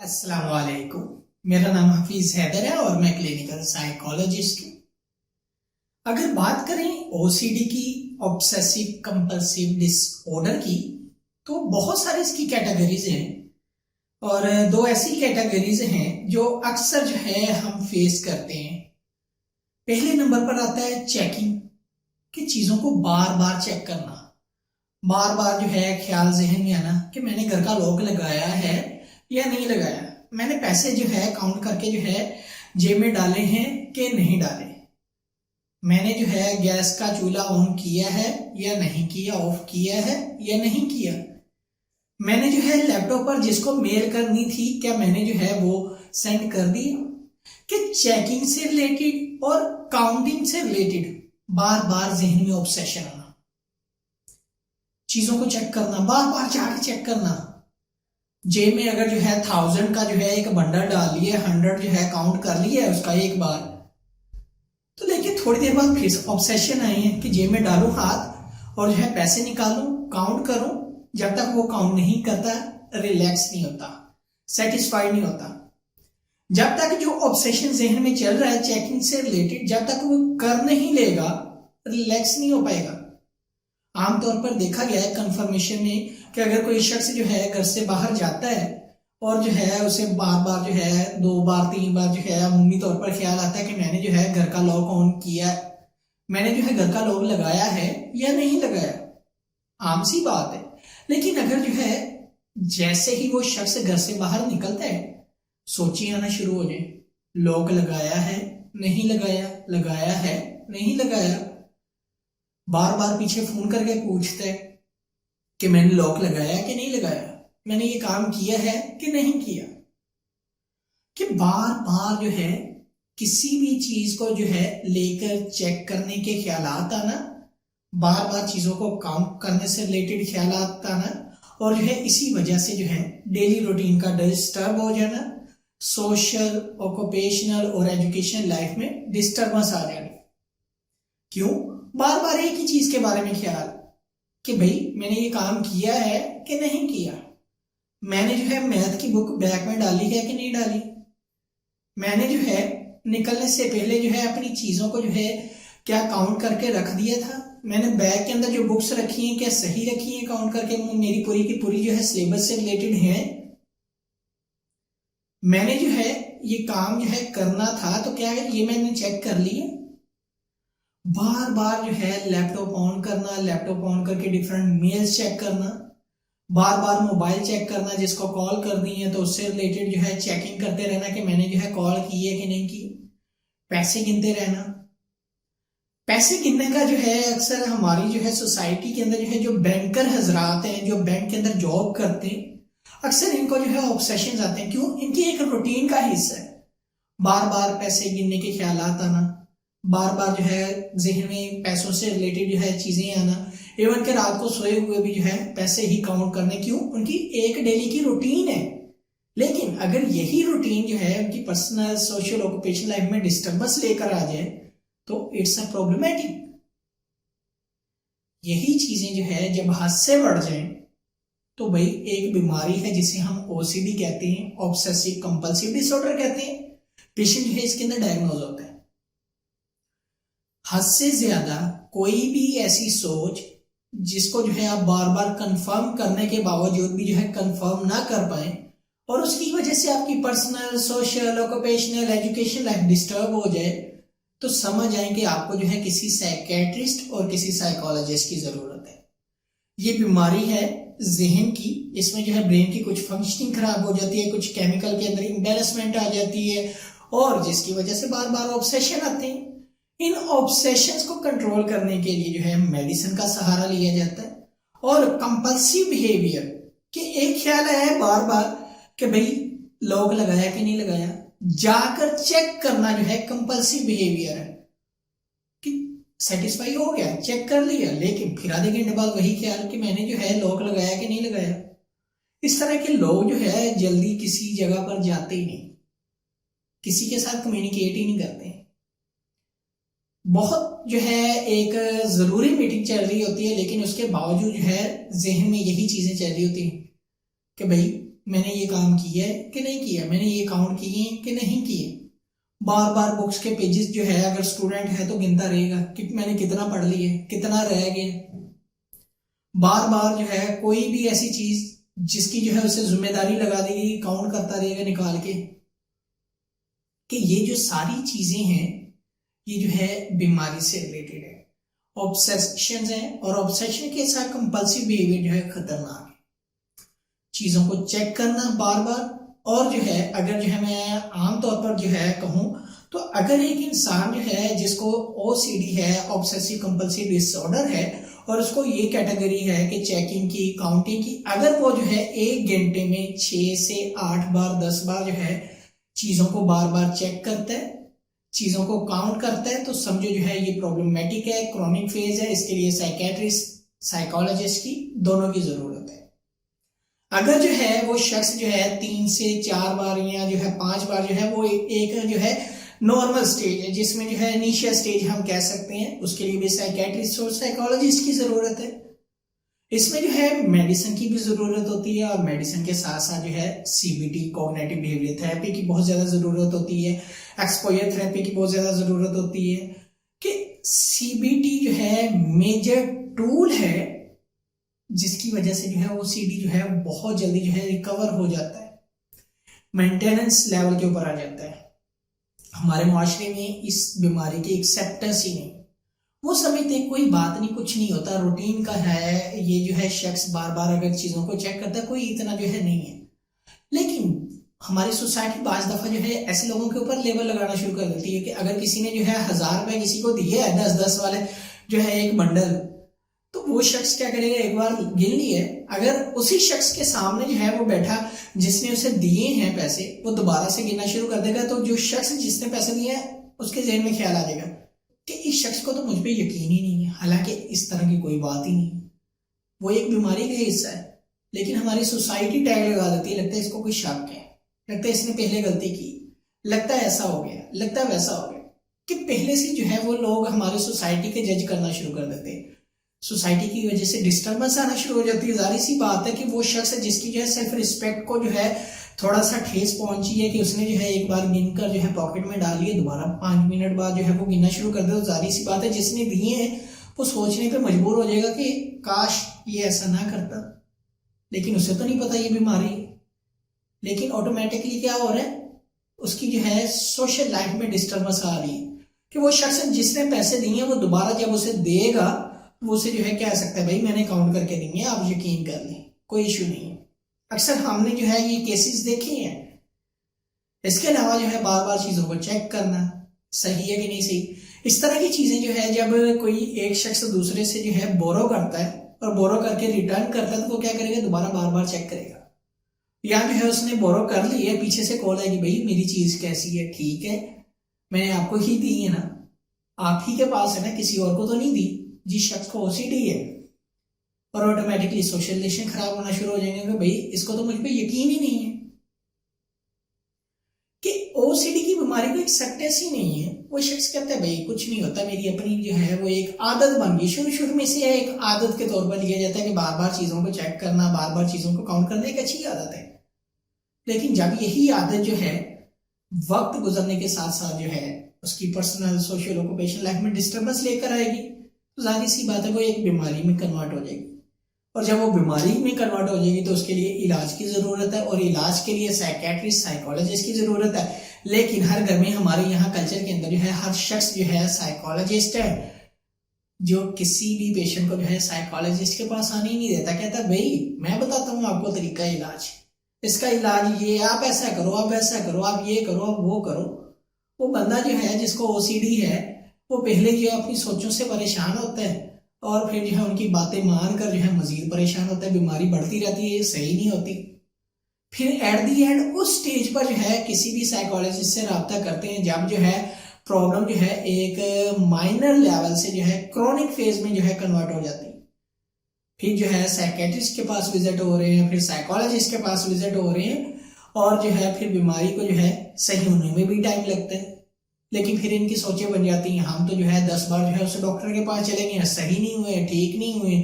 अस्सलाम वालेकुम। मेरा नाम हफीज हैदर है और मैं क्लिनिकल साइकोलॉजिस्ट हूँ। अगर बात करें ओसीडी की, ऑब्सेसिव कंपल्सिव डिसऑर्डर की, तो बहुत सारी इसकी कैटेगरीज हैं और दो ऐसी कैटेगरीज हैं जो अक्सर जो है हम फेस करते हैं। पहले नंबर पर आता है चेकिंग, कि चीजों को बार बार चेक करना, बार बार जो है ख्याल जहन में आना कि मैंने घर का लॉक लगाया है या नहीं लगाया, मैंने पैसे जो है काउंट करके जो है जेब में डाले हैं कि नहीं डाले, मैंने जो है गैस का चूल्हा ऑन किया है या नहीं किया, ऑफ किया है या नहीं किया, मैंने जो है लैपटॉप पर जिसको मेल करनी थी क्या मैंने जो है वो सेंड कर दी। कि चेकिंग से रिलेटेड और काउंटिंग से रिलेटेड बार बार जहन में ऑब्सेशन आना, चीजों को चेक करना, बार बार जाके चेक करना। जेब में अगर जो है 1000 का जो है एक बंडल डाल लिए, 100 जो है काउंट कर लिया उसका एक बार, तो लेकिन थोड़ी देर बाद फिर ऑब्सेशन आई है कि जेब में डालूं हाथ और जो है पैसे निकालूं, काउंट करूं। जब तक वो काउंट नहीं करता रिलैक्स नहीं होता, सेटिस्फाइड नहीं होता। जब तक जो ऑब्सेशन जहन में चल रहा है चेकिंग से रिलेटेड, जब तक वो कर नहीं लेगा रिलैक्स नहीं हो पाएगा। आमतौर पर देखा गया है कंफर्मेशन में कि अगर कोई शख्स जो है घर से बाहर जाता है और जो है उसे बार बार जो है 2 बार 3 बार जो है अमूमी तौर पर ख्याल आता है कि मैंने जो है घर का लॉक ऑन किया, मैंने जो है घर का लॉक लगाया है या नहीं लगाया, आम सी बात है। लेकिन अगर जो है जैसे ही वो शख्स घर से बाहर निकलता है सोचिए आना शुरू हो जाए, लॉक लगाया है नहीं लगाया, लगाया है नहीं लगाया, बार बार पीछे फोन करके पूछते हैं कि मैंने लॉक लगाया कि नहीं लगाया, मैंने ये काम किया है कि नहीं किया। कि बार बार जो है किसी भी चीज को जो है लेकर चेक करने के ख्यालात आना, बार बार चीजों को काउंट करने से रिलेटेड ख्यालात आना, और जो है इसी वजह से जो है डेली रूटीन का डिस्टर्ब हो जाना, सोशल, ऑक्यूपेशनल और एजुकेशन लाइफ में डिस्टर्बेंस आ जाना। क्यों? बार बार एक ही चीज के बारे में ख्याल कि भाई मैंने ये काम किया है कि नहीं किया, मैंने जो है मैथ की बुक बैग में डाली है कि नहीं डाली, मैंने जो है निकलने से पहले जो है अपनी चीजों को जो है क्या काउंट करके रख दिया था, मैंने बैग के अंदर जो बुक्स रखी हैं क्या सही रखी हैं काउंट करके, मेरी पूरी की पूरी जो है सिलेबस से रिलेटेड है, मैंने जो है ये काम जो है करना था तो क्या है ये मैंने चेक कर लिया। बार बार जो है लैपटॉप ऑन करना, लैपटॉप ऑन करके डिफरेंट मेल्स चेक करना, बार बार मोबाइल चेक करना, जिसको कॉल करनी है तो उससे रिलेटेड जो है चेकिंग करते रहना कि मैंने जो है कॉल की है कि नहीं की, पैसे गिनते रहना। पैसे गिनने का जो है अक्सर हमारी जो है सोसाइटी के अंदर जो है जो बैंकर हजरात हैं, जो बैंक के अंदर जॉब करते हैं, अक्सर इनको जो है ऑब्सेशन आते हैं। क्यों? इनकी एक रूटीन का हिस्सा है बार बार पैसे गिनने के ख्यालात आना, बार बार जो है जहन में पैसों से रिलेटेड जो है चीजें आना, इवन के रात को सोए हुए भी जो है पैसे ही काउंट करने। क्यों? उनकी एक डेली की रूटीन है। लेकिन अगर यही रूटीन जो है उनकी पर्सनल, सोशल, ऑक्यूपेशनल लाइफ में डिस्टर्बेंस लेकर आ जाए तो इट्स अ प्रॉब्लमेटिक। यही चीजें जो है जब हद से बढ़ जाए तो भाई एक बीमारी है जिसे हम ओसीडी कहते हैं, ऑब्सेसिव कंपल्सिव डिसऑर्डर कहते हैं। पेशेंट जो है इसके अंदर डायग्नोज होता है। हद से ज्यादा कोई भी ऐसी सोच जिसको जो है आप बार बार कंफर्म करने के बावजूद भी जो है कंफर्म ना कर पाए और उसकी वजह से आपकी personal, social, occupational, education life disturb हो जाए तो समझ आए कि आपको जो है किसी साइकेट्रिस्ट और किसी साइकोलॉजिस्ट की जरूरत है। ये बीमारी है जहन की, इसमें जो है ब्रेन की कुछ फंक्शनिंग खराब हो जाती है, कुछ केमिकल के अंदर इम्बेलेंसमेंट आ जाती है और जिसकी वजह से बार बार ऑब्सेशन आते हैं। इन ऑब्सेशंस को कंट्रोल करने के लिए जो है मेडिसिन का सहारा लिया जाता है और कंपल्सिव बिहेवियर के एक ख्याल है बार बार कि भाई लॉक लगाया कि नहीं लगाया, जाकर चेक करना जो है कंपल्सिव बिहेवियर है कि सेटिस्फाई हो गया, चेक कर लिया, लेकिन फिर आधे घंटे बाद वही ख्याल कि मैंने जो है लॉक लगाया कि नहीं लगाया। इस तरह के लोग जो है जल्दी किसी जगह पर जाते ही नहीं, किसी के साथ कम्युनिकेट ही नहीं करते। बहुत जो है एक जरूरी मीटिंग चल रही होती है लेकिन उसके बावजूद जो है जहन में यही चीजें चल रही होती हैं कि भाई मैंने ये काम किया है कि नहीं किया, मैंने ये काउंट किए हैं कि नहीं किए। बार बार बुक्स के पेजेस जो है अगर स्टूडेंट है तो गिनता रहेगा कि मैंने कितना पढ़ लिया है, कितना रह गया। बार बार जो है कोई भी ऐसी चीज जिसकी जो है उसे जिम्मेदारी लगा देगी, काउंट करता रहेगा निकाल के। कि ये जो सारी चीजें हैं ये जो है बीमारी से रिलेटेड है, ऑब्सेशन है, और ऑब्सेशन के साथ कंपल्सिव बिहेवियर जो है खतरनाक है। चीजों को चेक करना बार बार, और जो है अगर जो है मैं आमतौर पर जो है कहूं तो अगर एक इंसान जो है जिसको ओसीडी है, ऑब्सेसिव कंपल्सिव डिसऑर्डर है, और उसको ये कैटेगरी है कि चेकिंग की, काउंटिंग की, अगर वो जो है 1 घंटे में 6 से 8 बार 10 बार जो है चीजों को बार बार चेक करता है, चीजों को काउंट करता है, तो समझो जो है ये प्रॉब्लमेटिक है, क्रॉनिक फेज है। इसके लिए साइकेट्रिस्ट, साइकोलॉजिस्ट की दोनों की जरूरत है। अगर जो है वो शख्स जो है 3 से 4 बार या जो है 5 बार जो है वो एक जो है नॉर्मल स्टेज है, जिसमें जो है इनिशियल स्टेज हम कह सकते हैं, उसके लिए भी साइकेट्रिस्ट और साइकोलॉजिस्ट की जरूरत है। इसमें जो है मेडिसिन की भी जरूरत होती है, और मेडिसिन के साथ साथ जो है सीबीटी, कॉग्निटिव बिहेवियर थेरेपी की बहुत ज्यादा जरूरत होती है, एक्सपोजर थेरेपी की बहुत ज्यादा जरूरत होती है। कि सीबीटी जो है मेजर टूल है जिसकी वजह से जो है ओसीडी जो है बहुत जल्दी जो है रिकवर हो जाता है, मेंटेनेंस लेवल के ऊपर आ जाता है। हमारे मुआशरे में इस बीमारी के एक्सेप्टेंस ही नहीं, वो समझते कोई बात नहीं, कुछ नहीं होता, रूटीन का है, ये जो है शख्स बार बार अगर चीजों को चेक करता है कोई इतना जो है नहीं है। लेकिन हमारी सोसाइटी बाज दफा जो है ऐसे लोगों के ऊपर लेबल लगाना शुरू कर देती है कि अगर किसी ने जो है 1000 रुपए किसी को दिए है, 10-10 वाले जो है एक बंडल, तो वो शख्स क्या करेगा, एक बार गिन लिए, अगर उसी शख्स के सामने जो है वो बैठा जिसने उसे दिए हैं पैसे, वो दोबारा से गिनना शुरू कर देगा, तो जो शख्स जिसने पैसे दिए हैं उसके जहन में ख्याल आ जाएगा कि इस शख्स को तो मुझ पे यकीन ही नहीं है, हालांकि इस तरह की कोई बात ही नहीं है। वो एक बीमारी का हिस्सा है, लेकिन हमारी सोसाइटी टैग लगा देती है, लगता है इसको कोई शक है, लगता है इसने पहले गलती की, लगता है ऐसा हो गया, लगता है वैसा हो गया। कि पहले से जो है वो लोग हमारी सोसाइटी के जज करना शुरू कर देते हैं। सोसाइटी की वजह से डिस्टर्बेंस आना शुरू हो जाती है। जाहिर सी बात है कि वो शख्स है जिसकी जो है सेल्फ रिस्पेक्ट को जो है थोड़ा सा ठेस पहुंची है, कि उसने जो है एक बार गिनकर जो है पॉकेट में डाल लिया, दोबारा 5 मिनट बाद जो है वो गिनना शुरू कर दे, तो जाहिर सी बात है जिसने दिए हैं वो सोचने पे मजबूर हो जाएगा कि काश ये ऐसा ना करता, लेकिन उसे तो नहीं पता ये बीमारी। लेकिन ऑटोमेटिकली क्या हो रहा है, उसकी जो है सोशल लाइफ में डिस्टर्बेंस आ रही है कि वो शख्स जिसने पैसे दिए हैं वो दोबारा जब उसे देगा वो उसे जो है कह सकता है भाई मैंने काउंट करके दिए, आप यकीन कर लें, कोई इश्यू नहीं है। अक्सर हमने जो है ये केसेस देखे हैं। इसके अलावा जो है बार बार चीजों को चेक करना, सही है कि नहीं सही, इस तरह की चीजें जो है जब कोई एक शख्स दूसरे से जो है बोरो करता है और बोरो करके रिटर्न करता है, तो वो क्या करेगा, दोबारा बार बार चेक करेगा। या जो है उसने बोरो कर ली है, पीछे से कॉल आएगी, भाई मेरी चीज कैसी है, ठीक है मैंने आपको ही दी है ना, आप ही के पास है ना, किसी और को तो नहीं दी, जिस शख्स को ओसीडी है। और ऑटोमेटिकली सोशल रिलेशन खराब होना शुरू हो जाएंगे कि भाई इसको तो मुझ पे यकीन ही नहीं है। कि ओसीडी की बीमारी को एक्सेप्टेंस ही नहीं है। वो शख्स कहता है भाई कुछ नहीं होता, मेरी अपनी जो है वो एक आदत बन गई, शुरू में से एक आदत के तौर पर लिया जाता है कि बार बार चीजों को चेक करना, बार बार चीजों को काउंट करना एक अच्छी आदत है। लेकिन जब यही आदत जो है वक्त गुजरने के साथ साथ जो है उसकी पर्सनल, सोशल, ऑक्यूपेशनल लाइफ में डिस्टर्बेंस लेकर आएगी, तो जाहिर सी बात है वो एक बीमारी में कन्वर्ट हो जाएगी। और जब वो बीमारी में कन्वर्ट हो जाएगी तो उसके लिए इलाज की जरूरत है, और इलाज के लिए साइकेट्रिस्ट, साइकोलॉजिस्ट की जरूरत है। लेकिन हर घर में हमारे यहाँ कल्चर के अंदर जो है हर शख्स जो है साइकोलॉजिस्ट है, जो किसी भी पेशेंट को जो है साइकोलॉजिस्ट के पास आने ही नहीं देता। कहता है भाई मैं बताता हूँ आपको तरीका इलाज, इसका इलाज ये, आप ऐसा करो, आप ऐसा करो, आप ये करो, आप वो करो। वो बंदा जो है जिसको ओसीडी है वो पहले जो है अपनी सोचों से परेशान होता है, और फिर जो है उनकी बातें मानकर जो है मजीद परेशान होता है, बीमारी बढ़ती रहती है, सही नहीं होती। फिर एट दी एंड उस स्टेज पर जो है किसी भी साइकोलॉजिस्ट से रब्ता करते हैं जब जो है प्रॉब्लम जो है एक माइनर लेवल से जो है क्रॉनिक फेज में जो है कन्वर्ट हो जाती है। फिर जो है साइकेट्रिस्ट के पास विजिट हो रहे हैं, फिर साइकोलॉजिस्ट के पास विजिट हो रहे हैं, और जो है फिर बीमारी को जो है सही होने में भी टाइम लगता है। लेकिन फिर इनकी सोचें बन जाती हैं, हम तो जो है 10 बार जो है उस डॉक्टर के पास चलेंगे, सही नहीं हुए, ठीक नहीं हुए,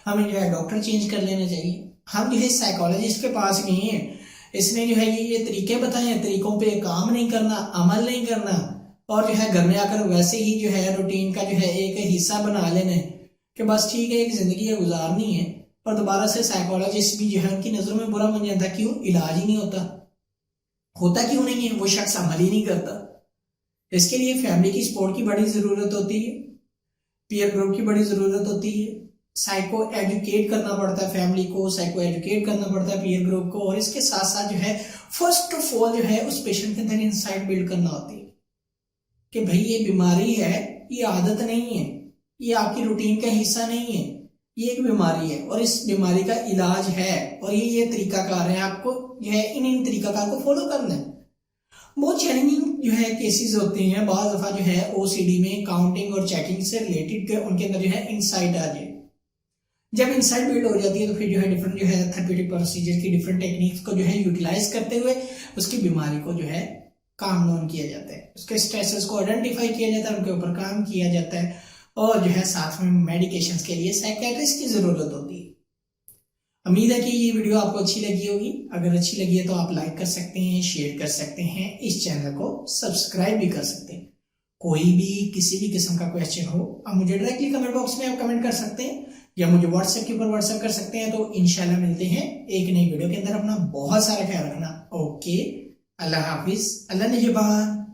हमें जो है डॉक्टर चेंज कर लेना चाहिए। हम जो है साइकोलॉजिस्ट के पास गए हैं, इसने जो है ये तरीके बताए हैं, तरीकों पे काम नहीं करना, अमल नहीं करना, और जो है घर में आकर वैसे ही जो है रूटीन का जो है एक हिस्सा बना लेना है कि बस ठीक है एक जिंदगी है गुजारनी है। और दोबारा से साइकोलॉजिस्ट भी जो है उनकी नजरों में बुरा बन जाता, क्यों इलाज ही नहीं होता क्यों नहीं है, वो शख्स अमल ही नहीं करता। इसके लिए फैमिली की सपोर्ट की बड़ी जरूरत होती है, पीयर ग्रुप की बड़ी जरूरत होती है, साइको एजुकेट करना पड़ता है, फैमिली को साइको एजुकेट करना पड़ता है, पीयर ग्रुप को। और इसके साथ साथ जो है फर्स्ट ऑफ ऑल जो है उस पेशेंट के अंदर इंसाइट बिल्ड करना होती है कि भाई ये बीमारी है, ये आदत नहीं है, ये आपकी रूटीन का हिस्सा नहीं है, ये एक बीमारी है और इस बीमारी का इलाज है और ये तरीकाकार है, आपको जो है इन तरीकाकार को फॉलो करना है। बहुत चैलेंजिंग जो है केसेस होते हैं, बहुत दफा जो है ओसीडी में काउंटिंग और चेकिंग से रिलेटेड उनके अंदर जो है इंसाइट आ जाए। जब इंसाइट बिल्ड हो जाती है तो फिर जो है डिफरेंट जो है थेरेप्यूटिक प्रोसीजर की डिफरेंट टेक्निक्स को जो है यूटिलाइज करते हुए उसकी बीमारी को जो है काम डाउन किया जाता है, उसके स्ट्रेसेस को आइडेंटिफाई किया जाता है, उनके ऊपर काम किया जाता है और जो है साथ में मेडिकेशंस के लिए साइकियाट्रिस्ट की जरूरत होती है। उम्मीद है कि ये वीडियो आपको अच्छी लगी होगी। अगर अच्छी लगी है तो आप लाइक कर सकते हैं, शेयर कर सकते हैं, इस चैनल को सब्सक्राइब भी कर सकते हैं। कोई भी किसी भी किस्म का क्वेश्चन हो आप मुझे डायरेक्टली कमेंट बॉक्स में आप कमेंट कर सकते हैं या मुझे व्हाट्सएप के ऊपर व्हाट्सएप कर सकते हैं। तो इंशाल्लाह मिलते हैं एक नई वीडियो के अंदर। अपना बहुत सारा ख्याल रखना। ओके, अल्लाह हाफिज, अल्लाह निगहबान।